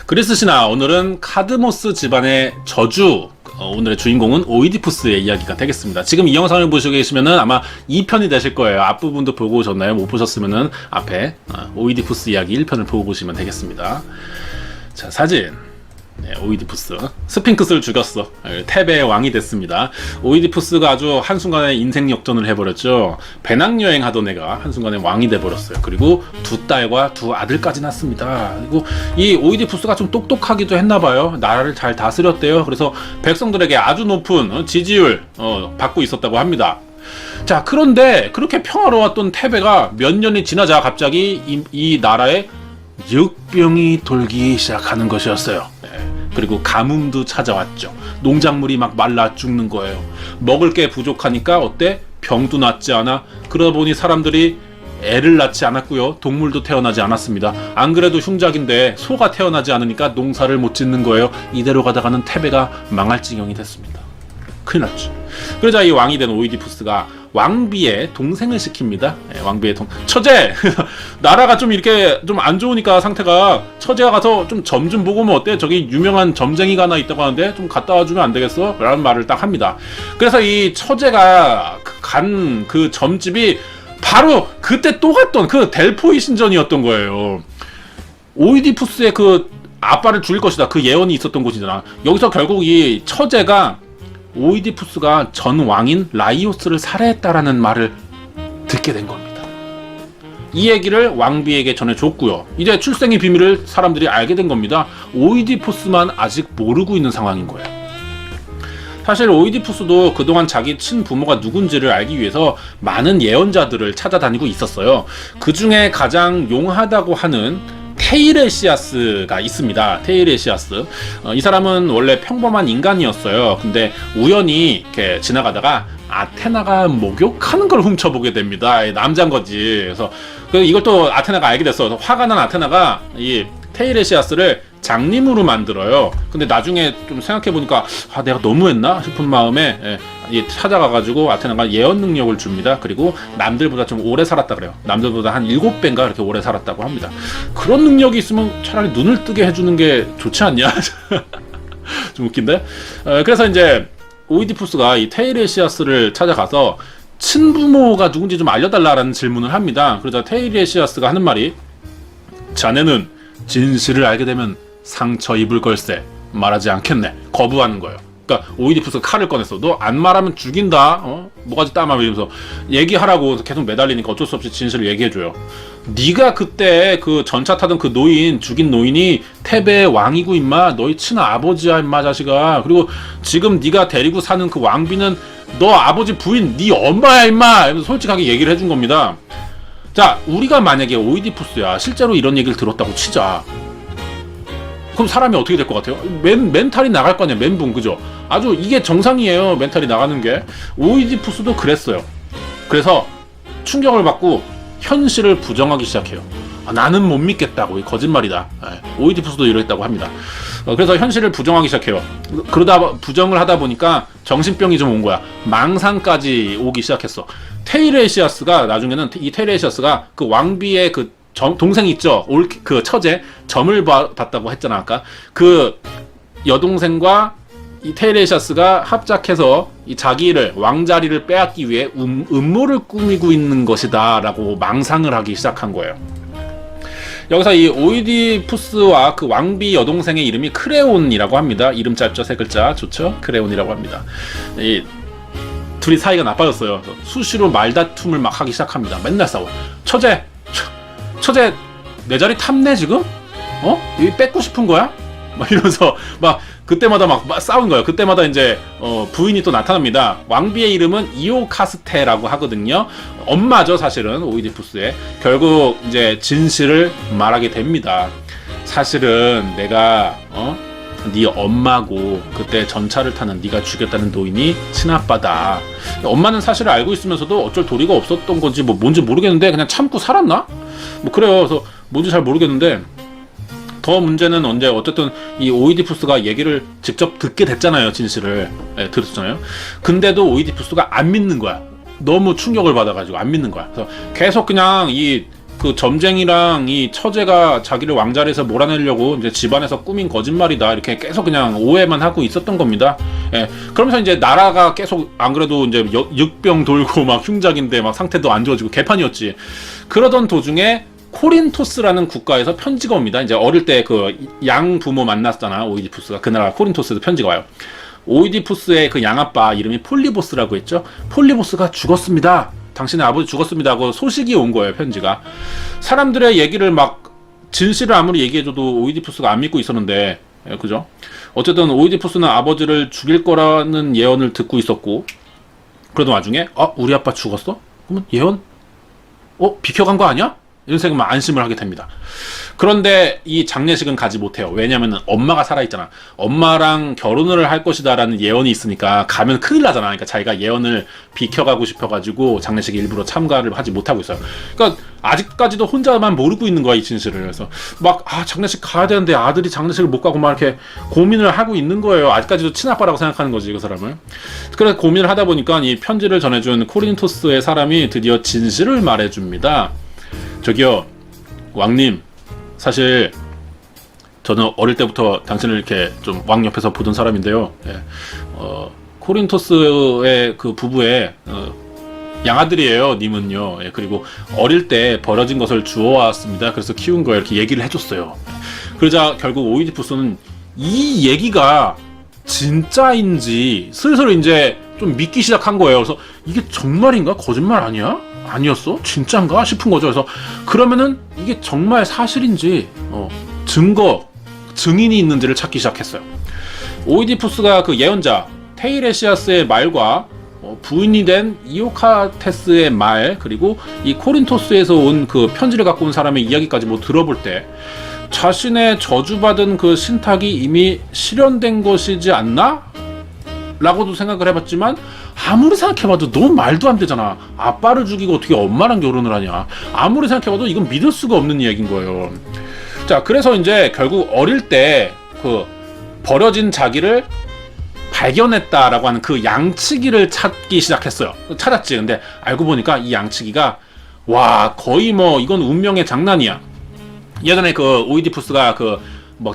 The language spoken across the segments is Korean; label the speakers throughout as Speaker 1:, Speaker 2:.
Speaker 1: 그리스 신화 오늘은 카드모스 집안의 저주. 오늘의 주인공은 오이디푸스의 이야기가 되겠습니다. 지금 이 영상을 보시고 계시면은 아마 2편이 되실 거예요. 앞부분도 보고 오셨나요? 못 보셨으면은 앞에 오이디푸스 이야기 1편을 보고 보시면 되겠습니다. 자, 사진. 네, 오이디푸스 스핑크스를 죽였어. 테베의 왕이 됐습니다. 오이디푸스가 아주 한순간에 인생 역전을 해버렸죠. 배낭여행 하던 애가 한순간에 왕이 돼버렸어요. 그리고 두 딸과 두 아들까지 낳습니다. 그리고 이 오이디푸스가 좀 똑똑하기도 했나봐요. 나라를 잘 다스렸대요. 그래서 백성들에게 아주 높은 지지율 받고 있었다고 합니다. 자, 그런데 그렇게 평화로웠던 테베가 몇 년이 지나자 갑자기 이 나라에 역병이 돌기 시작하는 것이었어요. 그리고 가뭄도 찾아왔죠. 농작물이 막 말라 죽는 거예요. 먹을 게 부족하니까 어때? 병도 낫지 않아. 그러다 보니 사람들이 애를 낳지 않았고요. 동물도 태어나지 않았습니다. 안 그래도 흉작인데 소가 태어나지 않으니까 농사를 못 짓는 거예요. 이대로 가다가는 테베가 망할 지경이 됐습니다. 큰일 났죠. 그러자 이 왕이 된 오이디푸스가 왕비의 동생을 시킵니다. 왕비의 처제! 나라가 좀 이렇게 좀 안 좋으니까 상태가 처제가 가서 좀 점 좀 보고 오면 어때? 저기 유명한 점쟁이가 하나 있다고 하는데 좀 갔다 와주면 안 되겠어? 라는 말을 딱 합니다. 그래서 이 처제가 간 그 점집이 바로 그때 또 갔던 그 델포이 신전이었던 거예요. 오이디푸스의 그 아빠를 죽일 것이다. 그 예언이 있었던 곳이잖아. 여기서 결국 이 처제가 오이디푸스가 전 왕인 라이오스를 살해했다라는 말을 듣게 된 겁니다. 이 얘기를 왕비에게 전해줬고요. 이제 출생의 비밀을 사람들이 알게 된 겁니다. 오이디푸스만 아직 모르고 있는 상황인 거예요. 사실 오이디푸스도 그동안 자기 친부모가 누군지를 알기 위해서 많은 예언자들을 찾아다니고 있었어요. 그 중에 가장 용하다고 하는 테이레시아스가 있습니다. 테이레시아스. 이 사람은 원래 평범한 인간이었어요. 근데 우연히 이렇게 지나가다가 아테나가 목욕하는 걸 훔쳐보게 됩니다. 남자인 거지. 그래서 이걸 또 아테나가 알게 됐어. 화가 난 아테나가 이 테이레시아스를 장님으로 만들어요. 근데 나중에 좀 생각해보니까 내가 너무했나 싶은 마음에 찾아가가지고 아테나가 예언 능력을 줍니다. 그리고 남들보다 좀 오래 살았다 그래요. 남들보다 한 7배인가 그렇게 오래 살았다고 합니다. 그런 능력이 있으면 차라리 눈을 뜨게 해주는 게 좋지 않냐? 좀 웃긴데? 그래서 이제 오이디푸스가 이 테이레시아스를 찾아가서 친부모가 누군지 좀 알려달라라는 질문을 합니다. 그러자 테이레시아스가 하는 말이 자네는 진실을 알게 되면 상처 입을 걸세. 말하지 않겠네. 거부하는 거예요. 그러니까 오이디푸스가 칼을 꺼냈어. 너 안 말하면 죽인다. 뭐가지 따마 이러면서 얘기하라고 계속 매달리니까 어쩔 수 없이 진실을 얘기해줘요. 네가 그때 그 전차 타던 그 노인 죽인 노인이 테베의 왕이고 임마. 너희 친아버지야 임마 자식아. 그리고 지금 네가 데리고 사는 그 왕비는 너 아버지 부인 네 엄마야 임마. 이러면서 솔직하게 얘기를 해준 겁니다. 자, 우리가 만약에 오이디푸스야 실제로 이런 얘기를 들었다고 치자. 그럼 사람이 어떻게 될 것 같아요? 멘탈이 나갈 거 아니야. 멘붕, 그죠? 아주 이게 정상이에요. 멘탈이 나가는 게. 오이디푸스도 그랬어요. 그래서 충격을 받고 현실을 부정하기 시작해요. 나는 못 믿겠다고. 이 거짓말이다. 오이디푸스도 이랬다고 합니다. 그래서 현실을 부정하기 시작해요. 그러다 부정을 하다 보니까 정신병이 좀 온 거야. 망상까지 오기 시작했어. 테이레시아스가 나중에는 이 테이레시아스가 그 왕비의 그 동생 있죠? 그 처제 점을 봤다고 했잖아 아까. 그 여동생과 이 테이레시아스가 합작해서 이 자기를 왕자리를 빼앗기 위해 음모를 꾸미고 있는 것이다 라고 망상을 하기 시작한 거예요. 여기서 이 오이디푸스와 그 왕비 여동생의 이름이 크레온이라고 합니다. 이름 짧죠? 3글자. 좋죠? 크레온이라고 합니다. 이 둘이 사이가 나빠졌어요. 수시로 말다툼을 막 하기 시작합니다. 맨날 싸워. 처제 내 자리 탐내 지금? 여기 뺏고 싶은 거야? 막 이러면서 막 그때마다 막 싸운 거예요. 그때마다 이제 부인이 또 나타납니다. 왕비의 이름은 이오카스테라고 하거든요. 엄마죠 사실은 오이디푸스의. 결국 이제 진실을 말하게 됩니다. 사실은 내가 네 엄마고 그때 전차를 타는 네가 죽였다는 노인이 친아빠다. 엄마는 사실을 알고 있으면서도 어쩔 도리가 없었던 건지 뭐 뭔지 모르겠는데 그냥 참고 살았나? 뭐 그래요. 그래서 뭔지 잘 모르겠는데 더 문제는 어쨌든 이 오이디푸스가 얘기를 직접 듣게 됐잖아요. 진실을 들었잖아요. 근데도 오이디푸스가 안 믿는 거야. 너무 충격을 받아가지고 안 믿는 거야. 그래서 계속 그냥 이 그 점쟁이랑 이 처제가 자기를 왕자리에서 몰아내려고 이제 집안에서 꾸민 거짓말이다 이렇게 계속 그냥 오해만 하고 있었던 겁니다. 예. 그러면서 이제 나라가 계속 안 그래도 이제 육병 돌고 막 흉작인데 막 상태도 안 좋아지고 개판이었지. 그러던 도중에 코린토스라는 국가에서 편지가 옵니다. 이제 어릴 때 그 양 부모 만났잖아, 오이디푸스가. 그 나라 코린토스에서 편지가 와요. 오이디푸스의 그 양아빠 이름이 폴리보스라고 했죠. 폴리보스가 죽었습니다. 당신의 아버지 죽었습니다 하고 소식이 온 거예요, 편지가. 사람들의 얘기를 막 진실을 아무리 얘기해줘도 오이디푸스가 안 믿고 있었는데, 예, 그죠? 어쨌든 오이디푸스는 아버지를 죽일 거라는 예언을 듣고 있었고, 그러던 와중에 우리 아빠 죽었어? 그러면 예언? 비켜간 거 아니야? 이런 생각만 안심을 하게 됩니다. 그런데 이 장례식은 가지 못해요. 왜냐면은 엄마가 살아있잖아. 엄마랑 결혼을 할 것이다 라는 예언이 있으니까 가면 큰일 나잖아. 그러니까 자기가 예언을 비켜가고 싶어가지고 장례식에 일부러 참가를 하지 못하고 있어요. 그러니까 아직까지도 혼자만 모르고 있는 거야, 이 진실을. 그래서 막 장례식 가야 되는데 아들이 장례식을 못 가고 막 이렇게 고민을 하고 있는 거예요. 아직까지도 친아빠라고 생각하는 거지, 그 사람을. 그래서 고민을 하다 보니까 이 편지를 전해준 코린토스의 사람이 드디어 진실을 말해줍니다. 저기요, 왕님, 사실 저는 어릴 때부터 당신을 이렇게 좀 왕 옆에서 보던 사람인데요. 예. 코린토스의 그 부부의 양아들이에요, 님은요. 예. 그리고 어릴 때 버려진 것을 주워왔습니다. 그래서 키운 거예요. 이렇게 얘기를 해줬어요. 그러자 결국 오이디푸스는 이 얘기가 진짜인지 슬슬 이제 좀 믿기 시작한 거예요. 그래서 이게 정말인가? 거짓말 아니야? 아니었어? 진짠가? 싶은 거죠. 그래서 그러면은 이게 정말 사실인지 증인이 있는지를 찾기 시작했어요. 오이디푸스가 그 예언자 테이레시아스의 말과 부인이 된 이오카테스의 말, 그리고 이 코린토스에서 온 그 편지를 갖고 온 사람의 이야기까지 들어볼 때 자신의 저주받은 그 신탁이 이미 실현된 것이지 않나? 라고도 생각을 해봤지만 아무리 생각해봐도 너무 말도 안 되잖아. 아빠를 죽이고 어떻게 엄마랑 결혼을 하냐. 아무리 생각해봐도 이건 믿을 수가 없는 이야기인 거예요. 자, 그래서 이제 결국 어릴 때 그 버려진 자기를 발견했다라고 하는 그 양치기를 찾기 시작했어요. 찾았지. 근데 알고 보니까 이 양치기가 거의 이건 운명의 장난이야. 예전에 그 오이디푸스가 그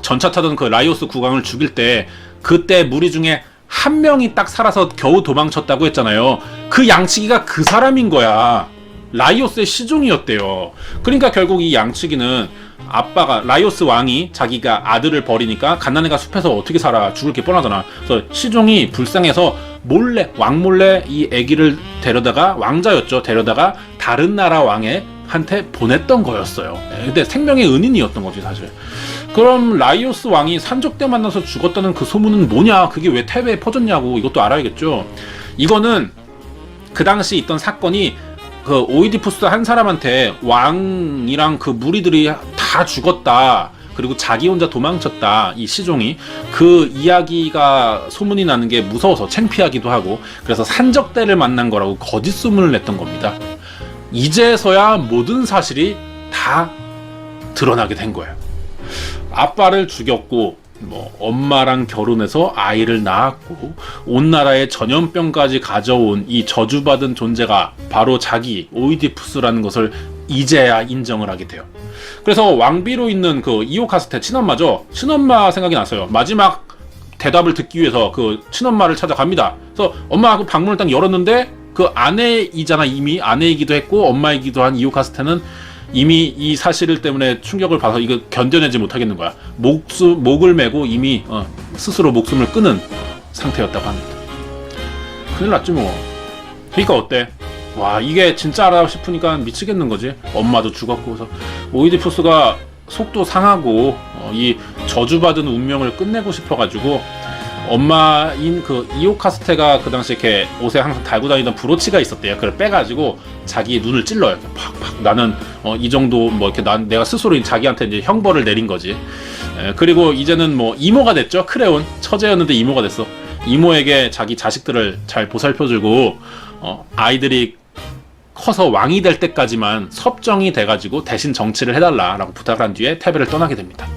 Speaker 1: 전차 타던 그 라이오스 국왕을 죽일 때 그때 무리 중에 한 명이 딱 살아서 겨우 도망쳤다고 했잖아요. 그 양치기가 그 사람인 거야. 라이오스의 시종이었대요. 그러니까 결국 이 양치기는 아빠가, 라이오스 왕이 자기가 아들을 버리니까 갓난애가 숲에서 어떻게 살아, 죽을 게 뻔하잖아. 그래서 시종이 불쌍해서 왕 몰래 이 아기를 데려다가, 왕자였죠, 데려다가 다른 나라 왕한테 보냈던 거였어요. 근데 생명의 은인이었던 거지, 사실. 그럼 라이오스 왕이 산적 때 만나서 죽었다는 그 소문은 뭐냐, 그게 왜 태베에 퍼졌냐고, 이것도 알아야겠죠. 이거는 그 당시 있던 사건이 그 오이디푸스 한 사람한테 왕이랑 그 무리들이 다 죽었다, 그리고 자기 혼자 도망쳤다, 이 시종이. 그 이야기가 소문이 나는 게 무서워서 창피하기도 하고, 그래서 산적대를 만난 거라고 거짓 소문을 냈던 겁니다. 이제서야 모든 사실이 다 드러나게 된 거예요. 아빠를 죽였고, 엄마랑 결혼해서 아이를 낳았고, 온 나라에 전염병까지 가져온 이 저주받은 존재가 바로 자기 오이디푸스라는 것을 이제야 인정을 하게 돼요. 그래서 왕비로 있는 그 이오카스테 친엄마죠. 친엄마 생각이 났어요. 마지막 대답을 듣기 위해서 그 친엄마를 찾아갑니다. 그래서 엄마하고 방문을 딱 열었는데 그 아내이잖아. 이미 아내이기도 했고 엄마이기도 한 이오카스테는 이미 이 사실 때문에 충격을 받아서 이거 견뎌내지 못하겠는 거야. 목을 메고 이미 스스로 목숨을 끊은 상태였다고 합니다. 큰일 났지 뭐. 그러니까 어때? 이게 진짜라 싶으니까 미치겠는 거지. 엄마도 죽었고. 그래서 오이디푸스가 속도 상하고 이 저주받은 운명을 끝내고 싶어가지고 엄마인 그 이오카스테가 그 당시 이렇게 옷에 항상 달고 다니던 브로치가 있었대요. 그걸 빼가지고 자기의 눈을 찔러요. 팍팍. 나는 이 정도 이렇게 내가 스스로 자기한테 이제 형벌을 내린 거지. 그리고 이제는 이모가 됐죠. 크레온 처제였는데 이모가 됐어. 이모에게 자기 자식들을 잘 보살펴주고 아이들이 커서 왕이 될 때까지만 섭정이 돼가지고 대신 정치를 해달라라고 부탁을 한 뒤에 테베를 떠나게 됩니다.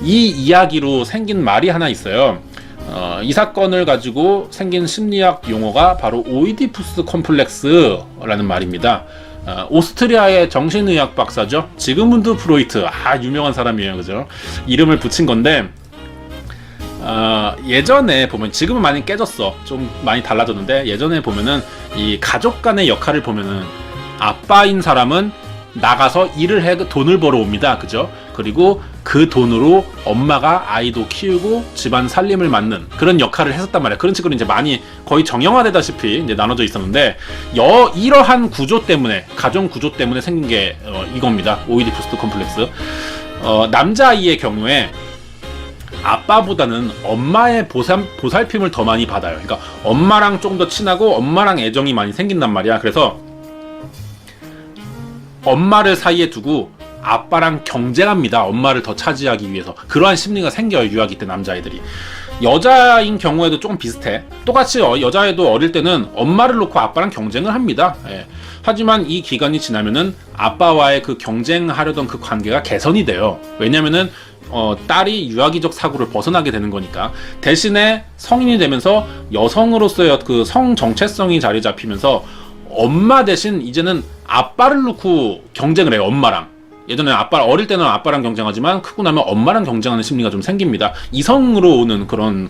Speaker 1: 이 이야기로 생긴 말이 하나 있어요. 이 사건을 가지고 생긴 심리학 용어가 바로 오이디푸스 컴플렉스라는 말입니다. 오스트리아의 정신의학 박사죠. 지그문드 프로이트. 유명한 사람이에요. 그죠? 이름을 붙인 건데, 예전에 보면, 지금은 많이 깨졌어. 좀 많이 달라졌는데, 예전에 보면은 이 가족 간의 역할을 보면은 아빠인 사람은 나가서 일을 해 돈을 벌어옵니다. 그죠? 그리고 그 돈으로 엄마가 아이도 키우고 집안 살림을 맡는 그런 역할을 했었단 말이야. 그런 식으로 이제 많이 거의 정형화되다시피 이제 나눠져 있었는데, 이러한 구조 때문에, 가정 구조 때문에 생긴 게 이겁니다. 오이디푸스 컴플렉스. 남자아이의 경우에 아빠보다는 엄마의 보살핌을 더 많이 받아요. 그러니까 엄마랑 좀 더 친하고 엄마랑 애정이 많이 생긴단 말이야. 그래서 엄마를 사이에 두고 아빠랑 경쟁합니다. 엄마를 더 차지하기 위해서. 그러한 심리가 생겨요. 유아기 때 남자애들이. 여자인 경우에도 조금 비슷해. 똑같이 여자애도 어릴 때는 엄마를 놓고 아빠랑 경쟁을 합니다. 예. 하지만 이 기간이 지나면은 아빠와의 그 경쟁하려던 그 관계가 개선이 돼요. 왜냐면은 딸이 유아기적 사고를 벗어나게 되는 거니까. 대신에 성인이 되면서 여성으로서의 그 성 정체성이 자리 잡히면서 엄마 대신 이제는 아빠를 놓고 경쟁을 해요. 엄마랑. 예전에 어릴 때는 아빠랑 경쟁하지만 크고 나면 엄마랑 경쟁하는 심리가 좀 생깁니다. 이성으로 오는 그런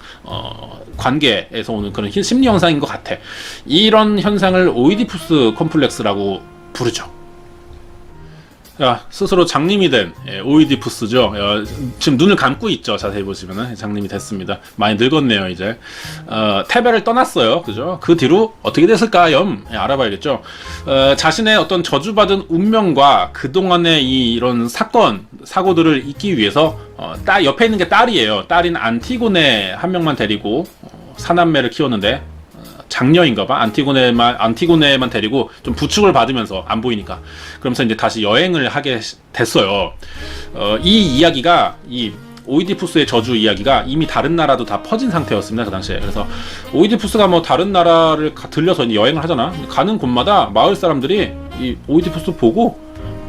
Speaker 1: 관계에서 오는 그런 심리 현상인 것 같아. 이런 현상을 오이디푸스 컴플렉스라고 부르죠. 스스로 장님이 된 오이디푸스죠. 지금 눈을 감고 있죠. 자세히 보시면은 장님이 됐습니다. 많이 늙었네요. 이제 테베를 떠났어요. 그죠? 그 뒤로 어떻게 됐을까요? 알아봐야겠죠. 자신의 어떤 저주받은 운명과 그동안의 이런 사고들을 잊기 위해서 옆에 있는 게 딸이에요. 딸인 안티고네 한 명만 데리고 사남매를 키웠는데, 장녀인가봐. 안티고네만 데리고 좀 부축을 받으면서, 안 보이니까. 그러면서 이제 다시 여행을 하게 됐어요. 이 이야기가, 이 오이디푸스의 저주 이야기가 이미 다른 나라도 다 퍼진 상태였습니다. 그 당시에. 그래서 오이디푸스가 뭐 다른 나라를 들려서 이제 여행을 하잖아. 가는 곳마다 마을 사람들이 이 오이디푸스 보고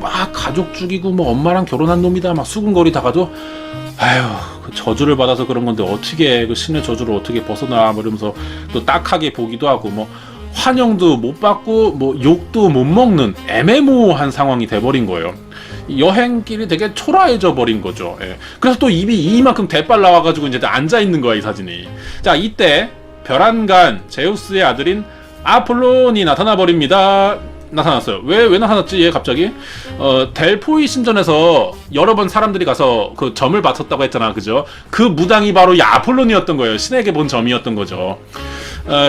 Speaker 1: 막 가족 죽이고 뭐 엄마랑 결혼한 놈이다 막 수군거리다가도, 그 저주를 받아서 그런 건데 어떻게 그 신의 저주를 어떻게 벗어나, 뭐 이러면서 또 딱하게 보기도 하고, 뭐 환영도 못 받고 뭐 욕도 못 먹는 애매모호한 상황이 돼버린 거예요. 여행길이 되게 초라해져 버린 거죠. 예. 그래서 또 입이 이만큼 대빨 나와가지고 이제 앉아 있는 거야, 이 사진이. 자, 이때 별안간 제우스의 아들인 아폴론이 나타나 버립니다. 나타났어요. 왜 나타났지? 얘 갑자기? 델포이 신전에서 여러 번 사람들이 가서 그 점을 바쳤다고 했잖아. 그죠? 그 무당이 바로 이 아폴론이었던 거예요. 신에게 본 점이었던 거죠.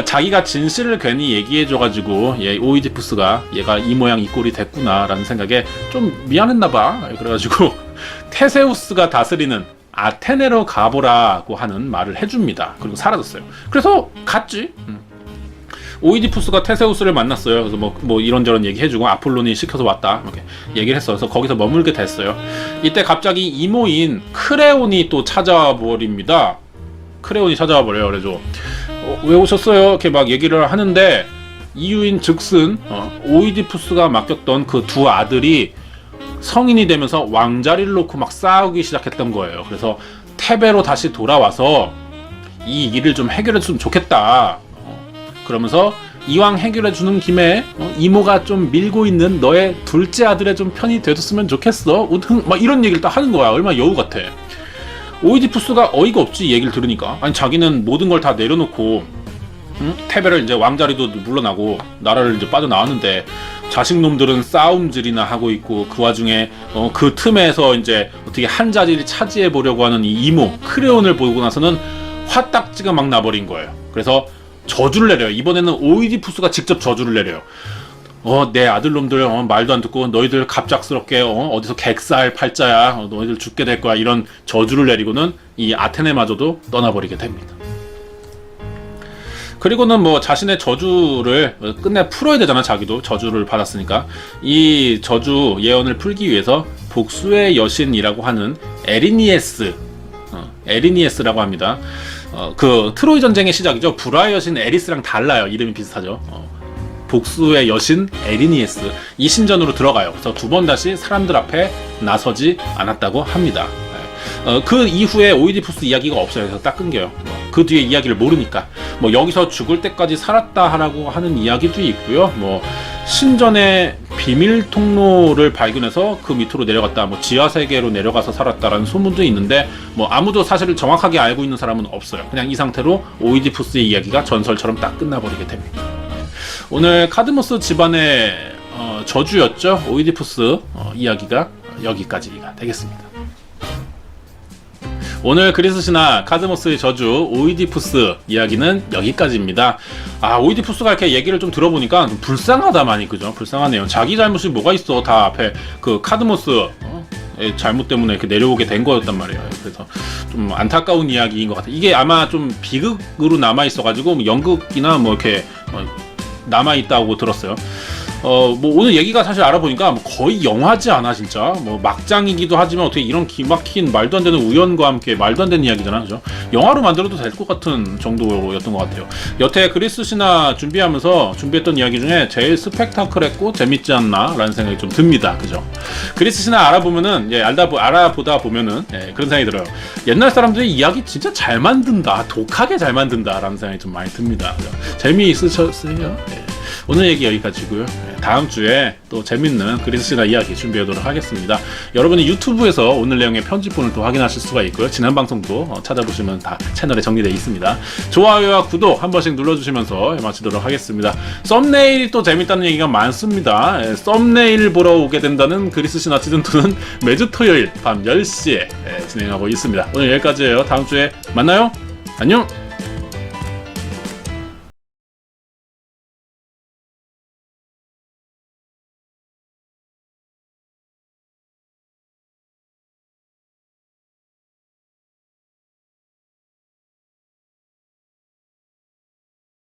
Speaker 1: 자기가 진실을 괜히 얘기해줘가지고 오이디푸스가 얘가 이 모양 이 꼴이 됐구나 라는 생각에 좀 미안했나봐. 그래가지고 테세우스가 다스리는 아테네로 가보라고 하는 말을 해줍니다. 그리고 사라졌어요. 그래서 갔지. 오이디푸스가 테세우스를 만났어요. 그래서 뭐 이런저런 얘기해주고 아폴론이 시켜서 왔다 이렇게 얘기를 했어. 그래서 거기서 머물게 됐어요. 이때 갑자기 이모인 크레온이 또 찾아와 버립니다. 크레온이 찾아와 버려요. 그래서 왜 오셨어요? 이렇게 막 얘기를 하는데, 이유인 즉슨 오이디푸스가 맡겼던 그 두 아들이 성인이 되면서 왕자리를 놓고 막 싸우기 시작했던 거예요. 그래서 테베로 다시 돌아와서 이 일을 좀 해결했으면 좋겠다. 그러면서 이왕 해결해주는 김에 이모가 좀 밀고 있는 너의 둘째 아들의 좀 편이 돼줬으면 좋겠어. 막 이런 얘기를 딱 하는 거야. 얼마나 여우 같아. 오이디푸스가 어이가 없지, 이 얘기를 들으니까. 아니, 자기는 모든 걸 다 내려놓고 테베를 이제 왕자리도 물러나고 나라를 이제 빠져나왔는데, 자식놈들은 싸움질이나 하고 있고, 그 와중에 그 틈에서 이제 어떻게 한 자리를 차지해 보려고 하는 이 이모 크레온을 보고 나서는 화딱지가 막 나버린 거예요. 그래서 저주를 내려요. 이번에는 오이디푸스가 직접 저주를 내려요. 내 아들놈들 말도 안 듣고 너희들 갑작스럽게 어디서 객살 팔자야, 너희들 죽게 될 거야, 이런 저주를 내리고는 이 아테네마저도 떠나버리게 됩니다. 그리고는 뭐 자신의 저주를 끝내 풀어야 되잖아. 자기도 저주를 받았으니까. 이 저주 예언을 풀기 위해서 복수의 여신이라고 하는 에리니에스라고 합니다. 그 트로이 전쟁의 시작이죠. 불화의 여신 에리스랑 달라요. 이름이 비슷하죠. 복수의 여신 에리니에스, 이 신전으로 들어가요. 그래서 두 번 다시 사람들 앞에 나서지 않았다고 합니다. 그 이후에 오이디푸스 이야기가 없어요. 그래서 딱 끊겨요. 그 뒤에 이야기를 모르니까. 뭐 여기서 죽을 때까지 살았다라고 하는 이야기도 있고요. 뭐 신전의 비밀 통로를 발견해서 그 밑으로 내려갔다, 뭐 지하 세계로 내려가서 살았다라는 소문도 있는데 뭐 아무도 사실을 정확하게 알고 있는 사람은 없어요. 그냥 이 상태로 오이디푸스의 이야기가 전설처럼 딱 끝나버리게 됩니다. 오늘 카드모스 집안의 저주였죠. 오이디푸스 이야기가 여기까지가 되겠습니다. 오늘 그리스 신화 카드모스의 저주 오이디푸스 이야기는 여기까지입니다. 오이디푸스가 이렇게 얘기를 좀 들어보니까 좀 불쌍하다 많이, 그죠? 불쌍하네요. 자기 잘못이 뭐가 있어. 다 앞에 그 카드모스 잘못 때문에 이렇게 내려오게 된 거였단 말이에요. 그래서 좀 안타까운 이야기인 것 같아요. 이게 아마 좀 비극으로 남아있어가지고 뭐 연극이나 뭐 이렇게 남아있다고 들었어요. 뭐 오늘 얘기가 사실 알아보니까 뭐 거의 영화지 않아 진짜. 뭐 막장이기도 하지만 어떻게 이런 기막힌 말도 안 되는 우연과 함께 말도 안 되는 이야기잖아, 그죠? 영화로 만들어도 될 것 같은 정도였던 것 같아요. 여태 그리스 신화 준비하면서 준비했던 이야기 중에 제일 스펙타클했고 재밌지 않나 라는 생각이 좀 듭니다, 그죠? 그리스 신화 알아보면은 알아보다 보면은 그런 생각이 들어요. 옛날 사람들이 이야기 진짜 잘 만든다, 독하게 잘 만든다 라는 생각이 좀 많이 듭니다, 그죠? 재미있으셨어요? 오늘 얘기 여기까지고요. 다음 주에 또 재밌는 그리스 신화 이야기 준비하도록 하겠습니다. 여러분이 유튜브에서 오늘 내용의 편집본을 또 확인하실 수가 있고요. 지난 방송도 찾아보시면 다 채널에 정리되어 있습니다. 좋아요와 구독 한 번씩 눌러주시면서 마치도록 하겠습니다. 썸네일이 또 재밌다는 얘기가 많습니다. 썸네일 보러 오게 된다는 그리스 신화 시즌2는 매주 토요일 밤 10시에 진행하고 있습니다. 오늘 여기까지예요. 다음 주에 만나요. 안녕.